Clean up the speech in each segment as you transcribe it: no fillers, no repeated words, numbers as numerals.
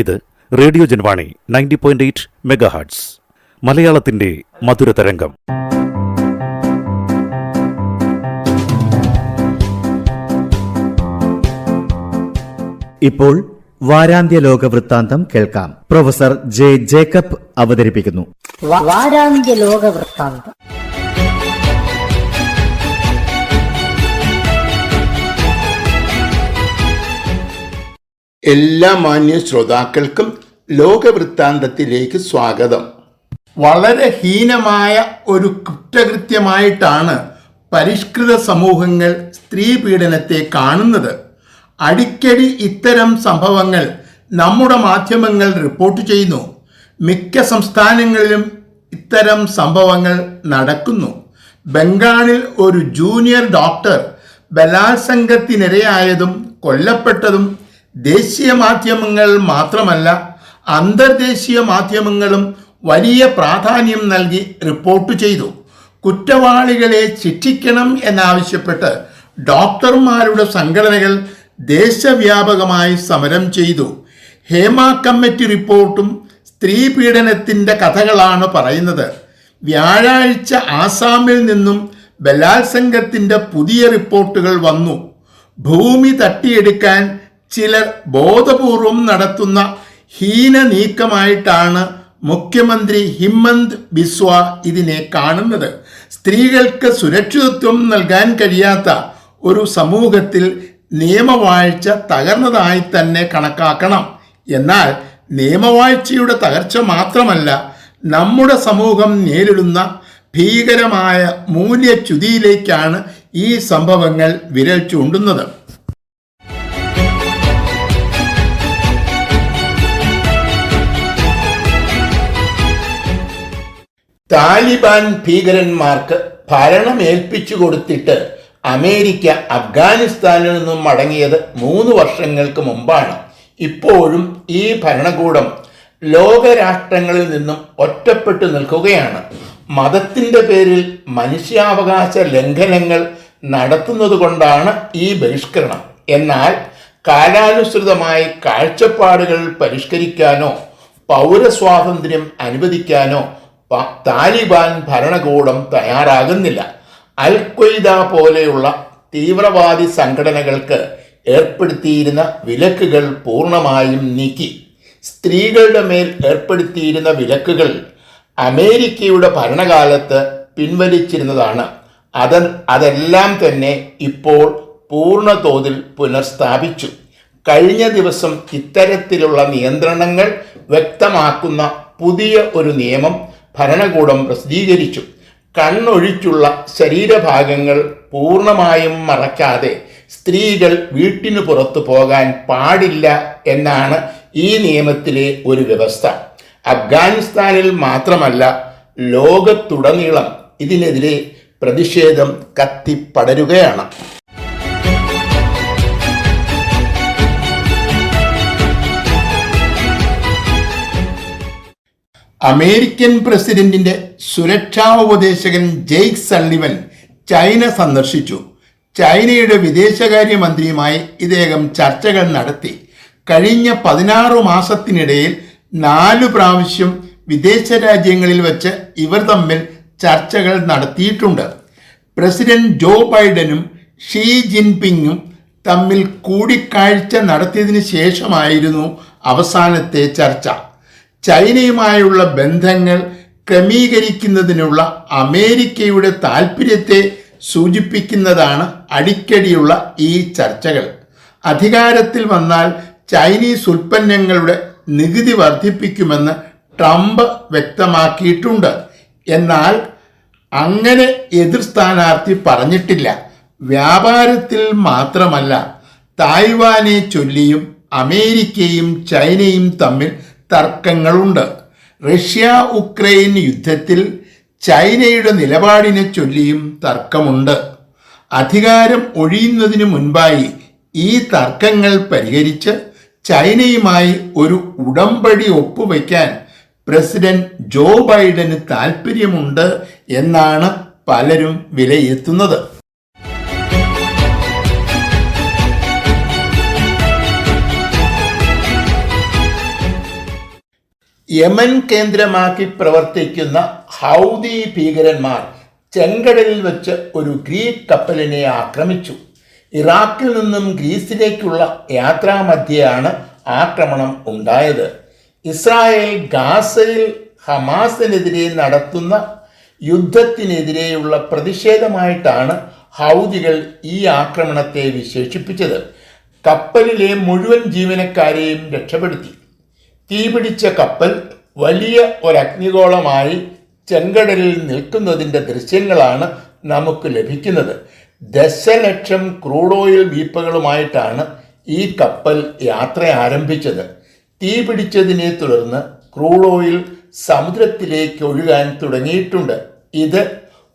ഇത് radio Janvani 90.8 megahertz മലയാളത്തിന്റെ മധുരതരംഗം. ഇപ്പോൾ വാരാന്ത്യ ലോക വൃത്താന്തം കേൾക്കാം. പ്രൊഫസർ ജെ ജേക്കബ് അവതരിപ്പിക്കുന്നു. വാരാന്ത്യ ലോക വൃത്താന്തം. എല്ലാ മാന്യ ശ്രോതാക്കൾക്കും ലോകവൃത്താന്തത്തിലേക്ക് സ്വാഗതം. വളരെ ഹീനമായ ഒരു കുറ്റകൃത്യമായിട്ടാണ് പരിഷ്കൃത സമൂഹങ്ങൾ സ്ത്രീ പീഡനത്തെ കാണുന്നത്. അടിക്കടി ഇത്തരം സംഭവങ്ങൾ നമ്മുടെ മാധ്യമങ്ങൾ റിപ്പോർട്ട് ചെയ്യുന്നു. മിക്ക സംസ്ഥാനങ്ങളിലും ഇത്തരം സംഭവങ്ങൾ നടക്കുന്നു. ബംഗാളിൽ ഒരു ജൂനിയർ ഡോക്ടർ ബലാത്സംഗത്തിനിരയായതും കൊല്ലപ്പെട്ടതും ദേശീയ മാധ്യമങ്ങൾ മാത്രമല്ല അന്തർദേശീയ മാധ്യമങ്ങളും വലിയ പ്രാധാന്യം നൽകി റിപ്പോർട്ട് ചെയ്തു. കുറ്റവാളികളെ ശിക്ഷിക്കണം എന്നാവശ്യപ്പെട്ട് ഡോക്ടർമാരുടെ സംഘടനകൾ ദേശവ്യാപകമായി സമരം ചെയ്തു. ഹേമ കമ്മിറ്റി റിപ്പോർട്ടും സ്ത്രീ പീഡനത്തിൻ്റെ കഥകളാണ് പറയുന്നത്. വ്യാഴാഴ്ച ആസാമിൽ നിന്നും ബലാത്സംഗത്തിൻ്റെ പുതിയ റിപ്പോർട്ടുകൾ വന്നു. ഭൂമി തട്ടിയെടുക്കാൻ ചിലർ ബോധപൂർവം നടത്തുന്ന ഹീന നീക്കമായിട്ടാണ് മുഖ്യമന്ത്രി ഹിമന്ത് ബിസ്വ ഇതിനെ കാണുന്നത്. സ്ത്രീകൾക്ക് സുരക്ഷിതത്വം നൽകാൻ കഴിയാത്ത ഒരു സമൂഹത്തിൽ നിയമവാഴ്ച തകർന്നതായി തന്നെ കണക്കാക്കണം. എന്നാൽ നിയമവാഴ്ചയുടെ തകർച്ച മാത്രമല്ല, നമ്മുടെ സമൂഹം നേരിടുന്ന ഭീകരമായ മൂല്യച്യുതിയിലേക്കാണ് ഈ സംഭവങ്ങൾ വിരൽ ചൂണ്ടുന്നത്. താലിബാൻ ഭീകരന്മാർക്ക് ഭരണം ഏൽപ്പിച്ചു കൊടുത്തിട്ട് അമേരിക്ക അഫ്ഗാനിസ്ഥാനിൽ നിന്നും മടങ്ങിയത് 3 വർഷങ്ങൾക്ക് മുമ്പാണ്. ഇപ്പോഴും ഈ ഭരണകൂടം ലോകരാഷ്ട്രങ്ങളിൽ നിന്നും ഒറ്റപ്പെട്ടു നിൽക്കുകയാണ്. മതത്തിൻ്റെ പേരിൽ മനുഷ്യാവകാശ ലംഘനങ്ങൾ നടത്തുന്നത് കൊണ്ടാണ് ഈ ബഹിഷ്കരണം. എന്നാൽ കാലാനുസൃതമായി കാഴ്ചപ്പാടുകൾ പരിഷ്കരിക്കാനോ പൗരസ്വാതന്ത്ര്യം അനുവദിക്കാനോ താലിബാൻ ഭരണകൂടം തയ്യാറാകുന്നില്ല. അൽ ഖ്വയ്ദ പോലെയുള്ള തീവ്രവാദി സംഘടനകൾക്ക് ഏർപ്പെടുത്തിയിരുന്ന വിലക്കുകൾ പൂർണ്ണമായും നീക്കി. സ്ത്രീകളുടെ മേൽ ഏർപ്പെടുത്തിയിരുന്ന വിലക്കുകൾ അമേരിക്കയുടെ ഭരണകാലത്ത് പിൻവലിച്ചിരുന്നതാണ്. അതെല്ലാം തന്നെ ഇപ്പോൾ പൂർണ്ണ തോതിൽ പുനഃസ്ഥാപിച്ചു. കഴിഞ്ഞ ദിവസം ഇത്തരത്തിലുള്ള നിയന്ത്രണങ്ങൾ വ്യക്തമാക്കുന്ന പുതിയ ഒരു നിയമം ഭരണകൂടം പ്രസിദ്ധീകരിച്ചു. കണ്ണൊഴിച്ചുള്ള ശരീരഭാഗങ്ങൾ പൂർണ്ണമായും മറയ്ക്കാതെ സ്ത്രീകൾ വീട്ടിനു പുറത്തു പോകാൻ പാടില്ല എന്നാണ് ഈ നിയമത്തിലെ ഒരു വ്യവസ്ഥ. അഫ്ഗാനിസ്ഥാനിൽ മാത്രമല്ല, ലോകത്തുടനീളം ഇതിനെതിരെ പ്രതിഷേധം കത്തിപ്പടരുകയാണ്. അമേരിക്കൻ പ്രസിഡന്റിന്റെ സുരക്ഷാ ഉപദേശകൻ ജെയ്ക്ക് സള്ളിവൻ ചൈന സന്ദർശിച്ചു. ചൈനയുടെ വിദേശകാര്യമന്ത്രിയുമായി ഇദ്ദേഹം ചർച്ചകൾ നടത്തി. കഴിഞ്ഞ 16 മാസത്തിനിടയിൽ 4 പ്രാവശ്യം വിദേശ രാജ്യങ്ങളിൽ വെച്ച് ഇവർ തമ്മിൽ ചർച്ചകൾ നടത്തിയിട്ടുണ്ട്. പ്രസിഡന്റ് ജോ ബൈഡനും ഷീ ജിൻപിങ്ങും തമ്മിൽ കൂടിക്കാഴ്ച നടത്തിയതിനു ശേഷമായിരുന്നു അവസാനത്തെ ചർച്ച. ചൈനയുമായുള്ള ബന്ധങ്ങൾ ക്രമീകരിക്കുന്നതിനുള്ള അമേരിക്കയുടെ താൽപ്പര്യത്തെ സൂചിപ്പിക്കുന്നതാണ് അടിക്കടിയുള്ള ഈ ചർച്ചകൾ. അധികാരത്തിൽ വന്നാൽ ചൈനീസ് ഉൽപ്പന്നങ്ങളുടെ നികുതി വർദ്ധിപ്പിക്കുമെന്ന് ട്രംപ് വ്യക്തമാക്കിയിട്ടുണ്ട്. എന്നാൽ അങ്ങനെ എതിർ സ്ഥാനാർത്ഥി പറഞ്ഞിട്ടില്ല. വ്യാപാരത്തിൽ മാത്രമല്ല, തായ്വാനെ ചൊല്ലിയും അമേരിക്കയും ചൈനയും തമ്മിൽ തർക്കങ്ങളുണ്ട്. റഷ്യ ഉക്രൈൻ യുദ്ധത്തിൽ ചൈനയുടെ നിലപാടിനെ ചൊല്ലിയും തർക്കമുണ്ട്. അധികാരം ഒഴിയുന്നതിന് മുൻപായി ഈ തർക്കങ്ങൾ പരിഹരിച്ച് ചൈനയുമായി ഒരു ഉടമ്പടി ഒപ്പുവയ്ക്കാൻ പ്രസിഡന്റ് ജോ ബൈഡന് താൽപ്പര്യമുണ്ട് എന്നാണ് പലരും വിലയിരുത്തുന്നത്. യമൻ കേന്ദ്രമാക്കി പ്രവർത്തിക്കുന്ന ഹൗദി ഭീകരന്മാർ ചെങ്കടലിൽ വെച്ച് ഒരു ഗ്രീക്ക് കപ്പലിനെ ആക്രമിച്ചു. ഇറാഖിൽ നിന്നും ഗ്രീസിലേക്കുള്ള യാത്രാമധ്യയാണ് ആക്രമണം ഉണ്ടായത്. ഇസ്രായേൽ ഗാസയിൽ ഹമാസിനെതിരെ നടത്തുന്ന യുദ്ധത്തിനെതിരെയുള്ള പ്രതിഷേധമായിട്ടാണ് ഹൗദികൾ ഈ ആക്രമണത്തെ വിശേഷിപ്പിച്ചത്. കപ്പലിലെ മുഴുവൻ ജീവനക്കാരെയും രക്ഷപ്പെടുത്തി. തീപിടിച്ച കപ്പൽ വലിയ ഒരഗ്നിഗോളമായി ചെങ്കടലിൽ നിൽക്കുന്നതിൻ്റെ ദൃശ്യങ്ങളാണ് നമുക്ക് ലഭിക്കുന്നത്. ദശലക്ഷം ക്രൂഡ് ഓയിൽ വീപ്പകളുമായിട്ടാണ് ഈ കപ്പൽ യാത്ര ആരംഭിച്ചത്. തീപിടിച്ചതിനെ തുടർന്ന് ക്രൂഡ് ഓയിൽ സമുദ്രത്തിലേക്ക് ഒഴുകാൻ തുടങ്ങിയിട്ടുണ്ട്. ഇത്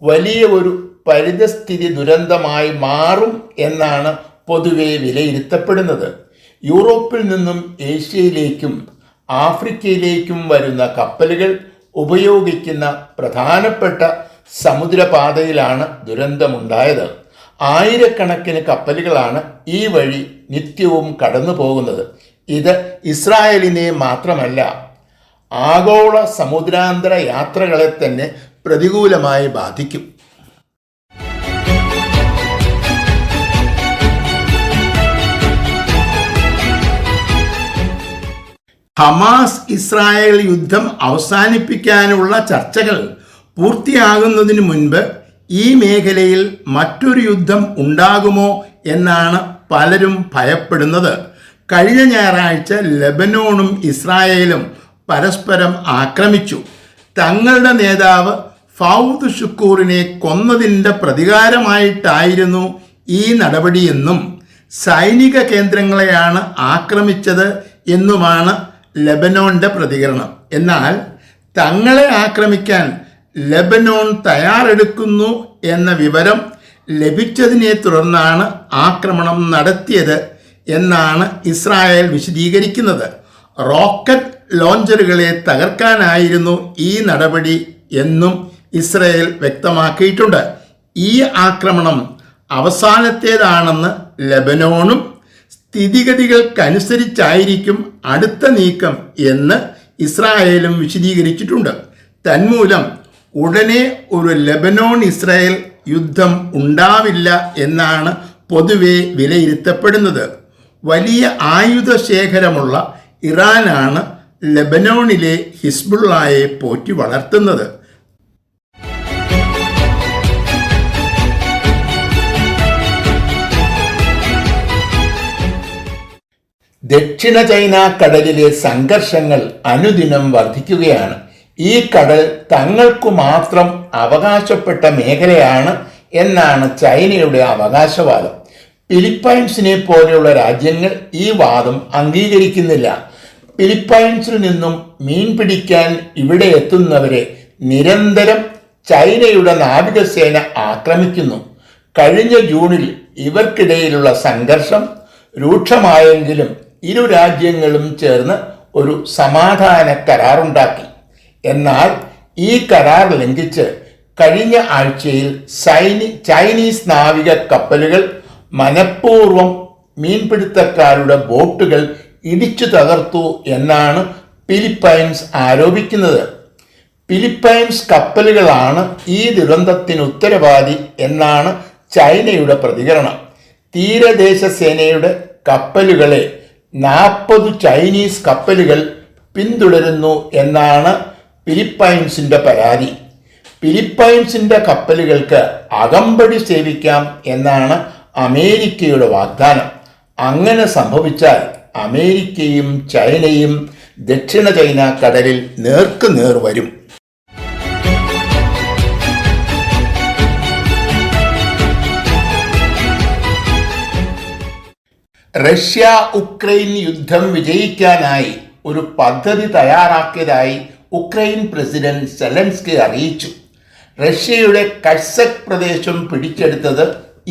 വലിയ ഒരു പരിതസ്ഥിതി ദുരന്തമായി മാറും എന്നാണ് പൊതുവെ വിലയിരുത്തപ്പെടുന്നത്. യൂറോപ്പിൽ നിന്നും ഏഷ്യയിലേക്കും ആഫ്രിക്കയിലേക്കും വരുന്ന കപ്പലുകൾ ഉപയോഗിക്കുന്ന പ്രധാനപ്പെട്ട സമുദ്രപാതയിലാണ് ദുരന്തമുണ്ടായത്. ആയിരക്കണക്കിന് കപ്പലുകളാണ് ഈ വഴി നിത്യവും കടന്നു പോകുന്നത്. ഇത് ഇസ്രായേലിനെ മാത്രമല്ല, ആഗോള സമുദ്രാന്തര യാത്രകളെ തന്നെ പ്രതികൂലമായി ബാധിക്കും. ഹമാസ് ഇസ്രായേൽ യുദ്ധം അവസാനിപ്പിക്കാനുള്ള ചർച്ചകൾ പൂർത്തിയാകുന്നതിന് മുൻപ് ഈ മേഖലയിൽ മറ്റൊരു യുദ്ധം ഉണ്ടാകുമോ എന്നാണ് പലരും ഭയപ്പെടുന്നത്. കഴിഞ്ഞ ഞായറാഴ്ച ലെബനോണും ഇസ്രായേലും പരസ്പരം ആക്രമിച്ചു. തങ്ങളുടെ നേതാവ് ഫൗദ് ഷുക്കൂറിനെ കൊന്നതിൻ്റെ പ്രതികാരമായിട്ടായിരുന്നു ഈ നടപടിയെന്നും സൈനിക കേന്ദ്രങ്ങളെയാണ് ആക്രമിച്ചത് എന്നുമാണ് ലെബനോന്റെ പ്രതികരണം. എന്നാൽ തങ്ങളെ ആക്രമിക്കാൻ ലെബനോൺ തയ്യാറെടുക്കുന്നു എന്ന വിവരം ലഭിച്ചതിനെ തുടർന്നാണ് ആക്രമണം നടത്തിയത് എന്നാണ് ഇസ്രായേൽ വിശദീകരിക്കുന്നത്. റോക്കറ്റ് ലോഞ്ചറുകളെ തകർക്കാനായിരുന്നു ഈ നടപടി എന്നും ഇസ്രായേൽ വ്യക്തമാക്കിയിട്ടുണ്ട്. ഈ ആക്രമണം അവസാനത്തേതാണെന്ന് ലെബനോണും സ്ഥിതിഗതികൾക്കനുസരിച്ചായിരിക്കും അടുത്ത നീക്കം എന്ന് ഇസ്രായേലും വിശദീകരിച്ചിട്ടുണ്ട്. തന്മൂലം ഉടനെ ഒരു ലെബനോൺ ഇസ്രായേൽ യുദ്ധം ഉണ്ടാവില്ല എന്നാണ് പൊതുവെ വിലയിരുത്തപ്പെടുന്നത്. വലിയ ആയുധ ശേഖരമുള്ള ഇറാനാണ് ലെബനോണിലെ ഹിസ്ബുള്ളയെ പോറ്റി വളർത്തുന്നത്. ദക്ഷിണ ചൈന കടലിലെ സംഘർഷങ്ങൾ അനുദിനം വർദ്ധിക്കുകയാണ്. ഈ കടൽ തങ്ങൾക്കു മാത്രം അവകാശപ്പെട്ട മേഖലയാണ് എന്നാണ് ചൈനയുടെ അവകാശവാദം. ഫിലിപ്പൈൻസിനെ പോലെയുള്ള രാജ്യങ്ങൾ ഈ വാദം അംഗീകരിക്കുന്നില്ല. ഫിലിപ്പൈൻസിൽ നിന്നും മീൻ പിടിക്കാൻ ഇവിടെ എത്തുന്നവരെ നിരന്തരം ചൈനയുടെ നാവികസേന ആക്രമിക്കുന്നു. കഴിഞ്ഞ ജൂണിൽ ഇവർക്കിടയിലുള്ള സംഘർഷം രൂക്ഷമായെങ്കിലും ഇരു രാജ്യങ്ങളും ചേർന്ന് ഒരു സമാധാന കരാറുണ്ടാക്കി. എന്നാൽ ഈ കരാർ ലംഘിച്ച് കഴിഞ്ഞ ആഴ്ചയിൽ ചൈനീസ് നാവിക കപ്പലുകൾ മനഃപൂർവ്വം മീൻപിടുത്തക്കാരുടെ ബോട്ടുകൾ ഇടിച്ചു തകർത്തു എന്നാണ് ഫിലിപ്പൈൻസ് ആരോപിക്കുന്നത്. ഫിലിപ്പൈൻസ് കപ്പലുകളാണ് ഈ ദുരന്തത്തിന് ഉത്തരവാദി എന്നാണ് ചൈനയുടെ പ്രതികരണം. തീരദേശ സേനയുടെ കപ്പലുകളെ 40 ചൈനീസ് കപ്പലുകൾ പിന്തുടരുന്നു എന്നാണ് ഫിലിപ്പൈൻസിൻ്റെ പരാതി. ഫിലിപ്പൈൻസിൻ്റെ കപ്പലുകൾക്ക് അകമ്പടി സേവിക്കാം എന്നാണ് അമേരിക്കയുടെ വാഗ്ദാനം. അങ്ങനെ സംഭവിച്ചാൽ അമേരിക്കയും ചൈനയും ദക്ഷിണ ചൈന കടലിൽ നേർക്കുനേർ വരും. റഷ്യ ഉക്രൈൻ യുദ്ധം വിജയിക്കാനായി ഒരു പദ്ധതി തയ്യാറാക്കിയതായി ഉക്രൈൻ പ്രസിഡന്റ് സെലൻസ്കി അറിയിച്ചു. റഷ്യയുടെ കഴ്സക് പ്രദേശം പിടിച്ചെടുത്തത്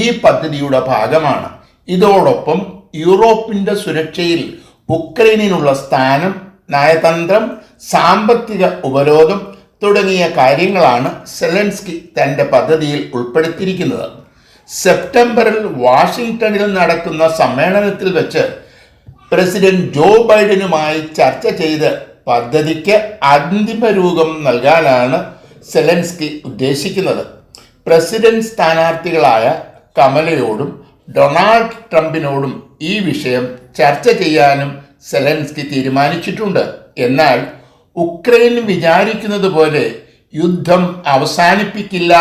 ഈ പദ്ധതിയുടെ ഭാഗമാണ്. ഇതോടൊപ്പം യൂറോപ്പിൻ്റെ സുരക്ഷയിൽ ഉക്രൈനിനുള്ള സ്ഥാനം, നയതന്ത്രം, സാമ്പത്തിക ഉപരോധം തുടങ്ങിയ കാര്യങ്ങളാണ് സെലൻസ്കി തൻ്റെ പദ്ധതിയിൽ ഉൾപ്പെടുത്തിയിരിക്കുന്നത്. സെപ്റ്റംബറിൽ വാഷിംഗ്ടണിൽ നടക്കുന്ന സമ്മേളനത്തിൽ വെച്ച് പ്രസിഡന്റ് ജോ ബൈഡനുമായി ചർച്ച ചെയ്ത് പദ്ധതിക്ക് അന്തിമ രൂപം നൽകാനാണ് സെലൻസ്കി ഉദ്ദേശിക്കുന്നത്. പ്രസിഡന്റ് സ്ഥാനാർത്ഥികളായ കമലയോടും ഡൊണാൾഡ് ട്രംപിനോടും ഈ വിഷയം ചർച്ച ചെയ്യാനും സെലൻസ്കി തീരുമാനിച്ചിട്ടുണ്ട്. എന്നാൽ ഉക്രൈൻ വിചാരിക്കുന്നത് പോലെ യുദ്ധം അവസാനിപ്പിക്കില്ല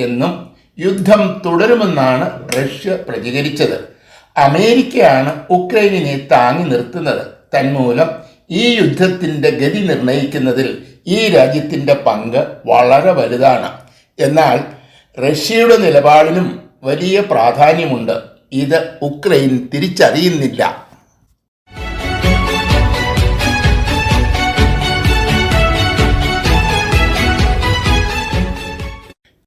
എന്നും യുദ്ധം തുടരുമെന്നാണ് റഷ്യ പ്രതികരിച്ചത്. അമേരിക്കയാണ് ഉക്രൈനിനെ താങ്ങി നിർത്തുന്നത്. തന്മൂലം ഈ യുദ്ധത്തിൻ്റെ ഗതി നിർണയിക്കുന്നതിൽ ഈ രാജ്യത്തിൻ്റെ പങ്ക് വളരെ വലുതാണ്. എന്നാൽ റഷ്യയുടെ നിലപാടിനും വലിയ പ്രാധാന്യമുണ്ട്. ഇത് ഉക്രൈൻ തിരിച്ചറിയുന്നില്ല.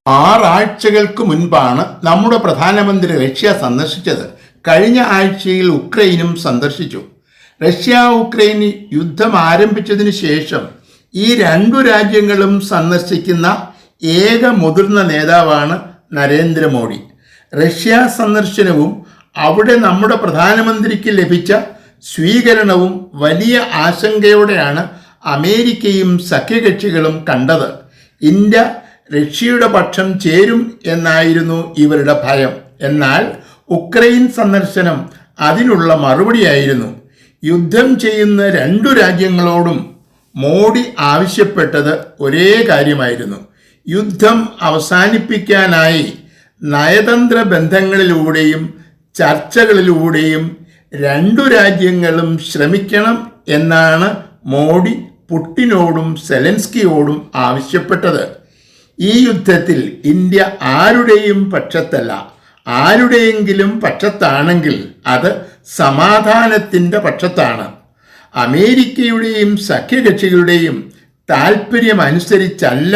6 ആഴ്ചകൾക്ക് മുൻപാണ് നമ്മുടെ പ്രധാനമന്ത്രി റഷ്യ സന്ദർശിച്ചത്. കഴിഞ്ഞ ആഴ്ചയിൽ ഉക്രൈനും സന്ദർശിച്ചു. റഷ്യ ഉക്രൈൻ യുദ്ധം ആരംഭിച്ചതിന് ശേഷം ഈ 2 രാജ്യങ്ങളും സന്ദർശിക്കുന്ന ഏക മുതിർന്ന നേതാവാണ് നരേന്ദ്രമോദി. റഷ്യ സന്ദർശനവും അവിടെ നമ്മുടെ പ്രധാനമന്ത്രിക്ക് ലഭിച്ച സ്വീകരണവും വലിയ ആശങ്കയോടെയാണ് അമേരിക്കയും സഖ്യകക്ഷികളും കണ്ടത്. ഇന്ത്യ റഷ്യയുടെ പക്ഷം ചേരും എന്നായിരുന്നു ഇവരുടെ ഭയം. എന്നാൽ ഉക്രൈൻ സന്ദർശനം അതിനുള്ള മറുപടിയായിരുന്നു. യുദ്ധം ചെയ്യുന്ന 2 രാജ്യങ്ങളോടും മോഡി ആവശ്യപ്പെട്ടത് ഒരേ കാര്യമായിരുന്നു. യുദ്ധം അവസാനിപ്പിക്കാനായി നയതന്ത്ര ബന്ധങ്ങളിലൂടെയും ചർച്ചകളിലൂടെയും 2 രാജ്യങ്ങളും ശ്രമിക്കണം എന്നാണ് മോഡി പുടിനോടും സെലൻസ്കിയോടും ആവശ്യപ്പെട്ടത്. ഈ യുദ്ധത്തിൽ ഇന്ത്യ ആരുടെയും പക്ഷത്തല്ല. ആരുടെയെങ്കിലും പക്ഷത്താണെങ്കിൽ അത് സമാധാനത്തിൻ്റെ പക്ഷത്താണ്. അമേരിക്കയുടെയും സഖ്യകക്ഷികളുടെയും താൽപ്പര്യമനുസരിച്ചല്ല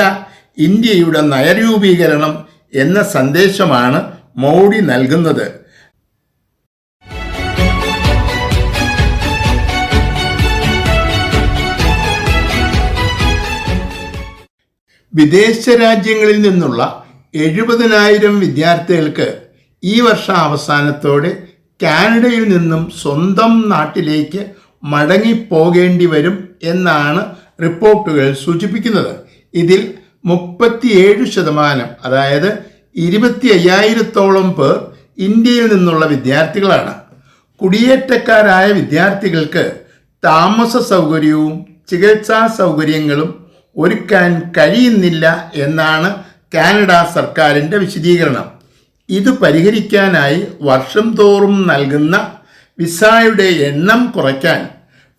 ഇന്ത്യയുടെ നയരൂപീകരണം എന്ന സന്ദേശമാണ് മോഡി നൽകുന്നത്. വിദേശ രാജ്യങ്ങളിൽ നിന്നുള്ള 70,000 വിദ്യാർത്ഥികൾക്ക് ഈ വർഷം അവസാനത്തോടെ കാനഡയിൽ നിന്നും സ്വന്തം നാട്ടിലേക്ക് മടങ്ങിപ്പോകേണ്ടി വരും എന്നാണ് റിപ്പോർട്ടുകൾ സൂചിപ്പിക്കുന്നത്. ഇതിൽ 37%, അതായത് 25,000-ഓളം പേർ ഇന്ത്യയിൽ നിന്നുള്ള വിദ്യാർത്ഥികളാണ്. കുടിയേറ്റക്കാരായ വിദ്യാർത്ഥികൾക്ക് താമസ സൗകര്യവും ചികിത്സാ സൗകര്യങ്ങളും ഒരുക്കാൻ കഴിയുന്നില്ല എന്നാണ് കാനഡ സർക്കാരിൻ്റെ വിശദീകരണം. ഇത് പരിഹരിക്കാനായി വർഷം തോറും നൽകുന്ന വിസയുടെ എണ്ണം കുറയ്ക്കാൻ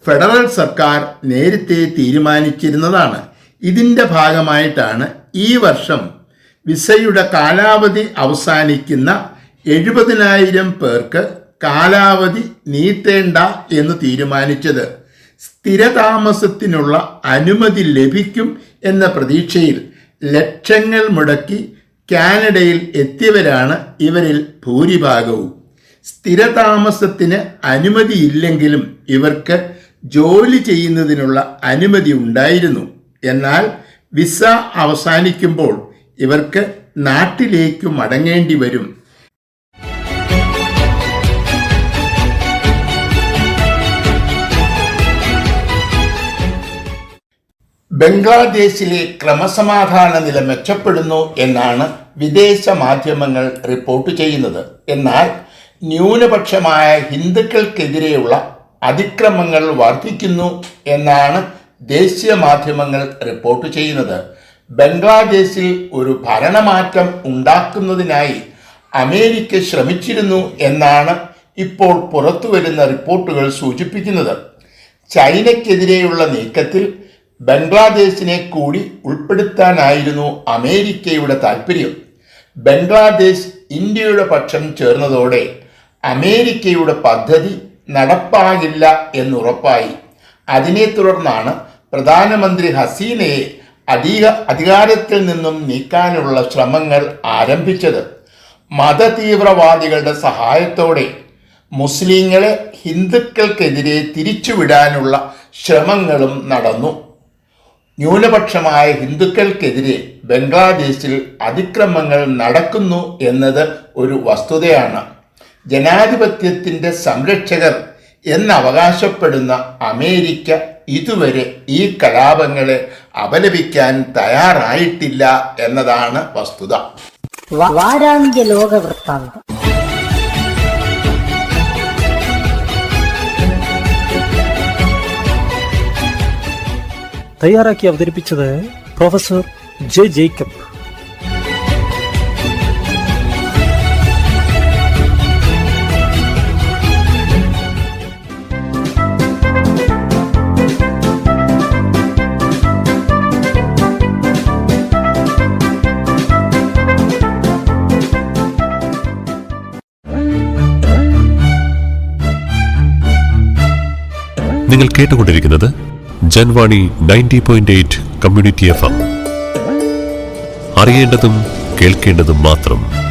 ഫെഡറൽ സർക്കാർ നേരത്തെ തീരുമാനിച്ചിരുന്നതാണ്. ഇതിൻ്റെ ഭാഗമായിട്ടാണ് ഈ വർഷം വിസയുടെ കാലാവധി അവസാനിക്കുന്ന 70,000 പേർക്ക് കാലാവധി നീട്ടേണ്ട എന്ന് തീരുമാനിച്ചത്. സ്ഥിരതാമസത്തിനുള്ള അനുമതി ലഭിക്കും എന്ന പ്രതീക്ഷയിൽ ലക്ഷങ്ങൾ മുടക്കി കാനഡയിൽ എത്തിയവരാണ് ഇവരിൽ ഭൂരിഭാഗവും. സ്ഥിരതാമസത്തിന് അനുമതിയില്ലെങ്കിലും ഇവർക്ക് ജോലി ചെയ്യുന്നതിനുള്ള അനുമതി ഉണ്ടായിരുന്നു. എന്നാൽ വിസ അവസാനിക്കുമ്പോൾ ഇവർക്ക് നാട്ടിലേക്ക് മടങ്ങേണ്ടി വരും. ബംഗ്ലാദേശിലെ ക്രമസമാധാന നില മെച്ചപ്പെടുന്നു എന്നാണ് വിദേശ മാധ്യമങ്ങൾ റിപ്പോർട്ട് ചെയ്യുന്നത്. എന്നാൽ ന്യൂനപക്ഷമായ ഹിന്ദുക്കൾക്കെതിരെയുള്ള അതിക്രമങ്ങൾ വർദ്ധിക്കുന്നു എന്നാണ് ദേശീയ മാധ്യമങ്ങൾ റിപ്പോർട്ട് ചെയ്യുന്നത്. ബംഗ്ലാദേശിൽ ഒരു ഭരണമാറ്റം ഉണ്ടാക്കുന്നതിനായി അമേരിക്ക ശ്രമിച്ചിരുന്നു എന്നാണ് ഇപ്പോൾ പുറത്തുവരുന്ന റിപ്പോർട്ടുകൾ സൂചിപ്പിക്കുന്നത്. ചൈനയ്ക്കെതിരെയുള്ള നീക്കത്തിൽ ബംഗ്ലാദേശിനെ കൂടി ഉൾപ്പെടുത്താനായിരുന്നു അമേരിക്കയുടെ താൽപ്പര്യം. ബംഗ്ലാദേശ് ഇന്ത്യയുടെ പക്ഷം ചേർന്നതോടെ അമേരിക്കയുടെ പദ്ധതി നടപ്പാകില്ല എന്നുറപ്പായി. അതിനെ തുടർന്നാണ് പ്രധാനമന്ത്രി ഹസീനയെ അധികാരത്തിൽ നിന്നും നീക്കാനുള്ള ശ്രമങ്ങൾ ആരംഭിച്ചത്. മതതീവ്രവാദികളുടെ സഹായത്തോടെ മുസ്ലിങ്ങളെ ഹിന്ദുക്കൾക്കെതിരെ തിരിച്ചുവിടാനുള്ള ശ്രമങ്ങളും നടന്നു. ന്യൂനപക്ഷമായ ഹിന്ദുക്കൾക്കെതിരെ ബംഗ്ലാദേശിൽ അതിക്രമങ്ങൾ നടക്കുന്നു എന്നത് ഒരു വസ്തുതയാണ്. ജനാധിപത്യത്തിൻ്റെ സംരക്ഷകർ എന്നവകാശപ്പെടുന്ന അമേരിക്ക ഇതുവരെ ഈ കലാപങ്ങളെ അപലപിക്കാൻ തയ്യാറായിട്ടില്ല എന്നതാണ് വസ്തുത. വാരാന്ത്യ ലോക വൃത്താന്തം. തയ്യാറാക്കി അവതരിപ്പിച്ചത് പ്രൊഫസർ ജെ ജേക്കബ്. നിങ്ങൾ കേട്ടുകൊണ്ടിരിക്കുന്നത് ജൻവാണി 90.8 കമ്മ്യൂണിറ്റി FM. അറിയേണ്ടതും കേൾക്കേണ്ടതും മാത്രം.